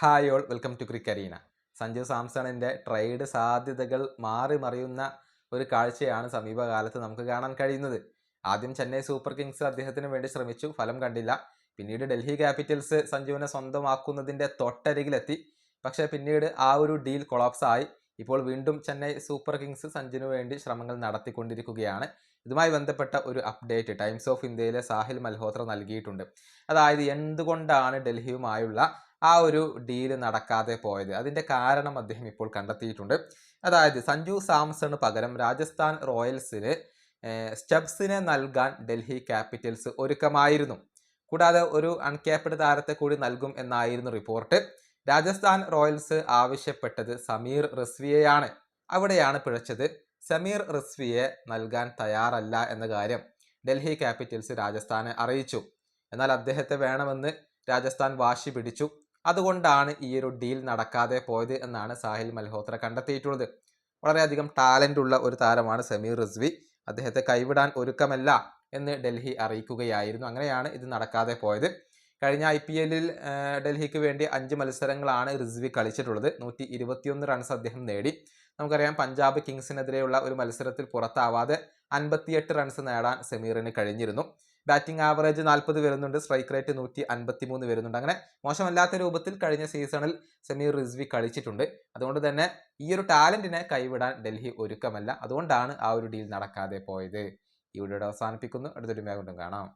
Hi all welcome to Crickarena. Sanju സാംസണിൻ്റെ trade സാധ്യതകൾ മാറി മറിയുന്ന ഒരു കാഴ്ചയാണ് സമീപകാലത്ത് നമുക്ക് കാണാൻ കഴിയുന്നത്. ആദ്യം ചെന്നൈ സൂപ്പർ കിങ്സ് അദ്ദേഹത്തിന് വേണ്ടി ശ്രമിച്ചു, ഫലം കണ്ടില്ല. പിന്നീട് ഡൽഹി ക്യാപിറ്റൽസ് സഞ്ജുവിനെ സ്വന്തമാക്കുന്നതിൻ്റെ തൊട്ടരികിലെത്തി. പക്ഷേ പിന്നീട് ആ ഒരു ഡീൽ കൊളാപ്സ് ആയി. ഇപ്പോൾ വീണ്ടും ചെന്നൈ സൂപ്പർ കിങ്സ് സഞ്ജുവിന് വേണ്ടി ശ്രമങ്ങൾ നടത്തിക്കൊണ്ടിരിക്കുകയാണ്. ഇതുമായി ബന്ധപ്പെട്ട ഒരു അപ്ഡേറ്റ് ടൈംസ് ഓഫ് ഇന്ത്യയിലെ സാഹിൽ മൽഹോത്ര നൽകിയിട്ടുണ്ട്. അതായത് എന്തുകൊണ്ടാണ് ഡൽഹിയുമായുള്ള ആ ഒരു ഡീല് നടക്കാതെ പോയത്, അതിൻ്റെ കാരണം അദ്ദേഹം ഇപ്പോൾ കണ്ടെത്തിയിട്ടുണ്ട്. അതായത് സഞ്ജു സാംസണ് പകരം രാജസ്ഥാൻ റോയൽസിന് സ്റ്റബ്സിനെ നൽകാൻ ഡൽഹി ക്യാപിറ്റൽസ് ഒരുക്കമായിരുന്നു. കൂടാതെ ഒരു അൺക്യാപ്ഡ് താരത്തെ കൂടി നൽകും എന്നായിരുന്നു റിപ്പോർട്ട്. രാജസ്ഥാൻ റോയൽസ് ആവശ്യപ്പെട്ടത് സമീർ റിസ്വിയെയാണ്. അവിടെയാണ് പിഴച്ചത്. സമീർ റിസ്വിയെ നൽകാൻ തയ്യാറല്ല എന്ന കാര്യം ഡൽഹി ക്യാപിറ്റൽസ് രാജസ്ഥാനെ അറിയിച്ചു. എന്നാൽ അദ്ദേഹത്തെ വേണമെന്ന് രാജസ്ഥാൻ വാശി പിടിച്ചു. അതുകൊണ്ടാണ് ഈ ഒരു ഡീൽ നടക്കാതെ പോയത് എന്നാണ് സാഹിൽ മൽഹോത്ര കണ്ടെത്തിയിട്ടുള്ളത്. വളരെയധികം ടാലൻ്റ് ഉള്ള ഒരു താരമാണ് സമീർ റിസ്വി. അദ്ദേഹത്തെ കൈവിടാൻ ഒരുക്കമല്ല എന്ന് ഡൽഹി അറിയിക്കുകയായിരുന്നു. അങ്ങനെയാണ് ഇത് നടക്കാതെ പോയത്. കഴിഞ്ഞ IPL ഡൽഹിക്ക് വേണ്ടി 5 മത്സരങ്ങളാണ് റിസ്വി കളിച്ചിട്ടുള്ളത്. 121 റൺസ് അദ്ദേഹം നേടി. നമുക്കറിയാം, പഞ്ചാബ് കിങ്സിനെതിരെയുള്ള ഒരു മത്സരത്തിൽ പുറത്താവാതെ 58 റൺസ് നേടാൻ സമീറിന് കഴിഞ്ഞിരുന്നു. ബാറ്റിംഗ് ആവറേജ് 40 വരുന്നുണ്ട്, സ്ട്രൈക്ക് റേറ്റ് 153 വരുന്നുണ്ട്. അങ്ങനെ മോശമല്ലാത്ത രൂപത്തിൽ കഴിഞ്ഞ സീസണിൽ സമീർ റിസ്വി കളിച്ചിട്ടുണ്ട്. അതുകൊണ്ട് തന്നെ ഈ ഒരു ടാലന്റിനെ കൈവിടാൻ ഡൽഹി ഒരുക്കമല്ല. അതുകൊണ്ടാണ് ആ ഒരു ഡീൽ നടക്കാതെ പോയത്. ഈ വീഡിയോ അവസാനിപ്പിക്കുന്നു. അടുത്തൊരു വീഡിയോ കാണാം.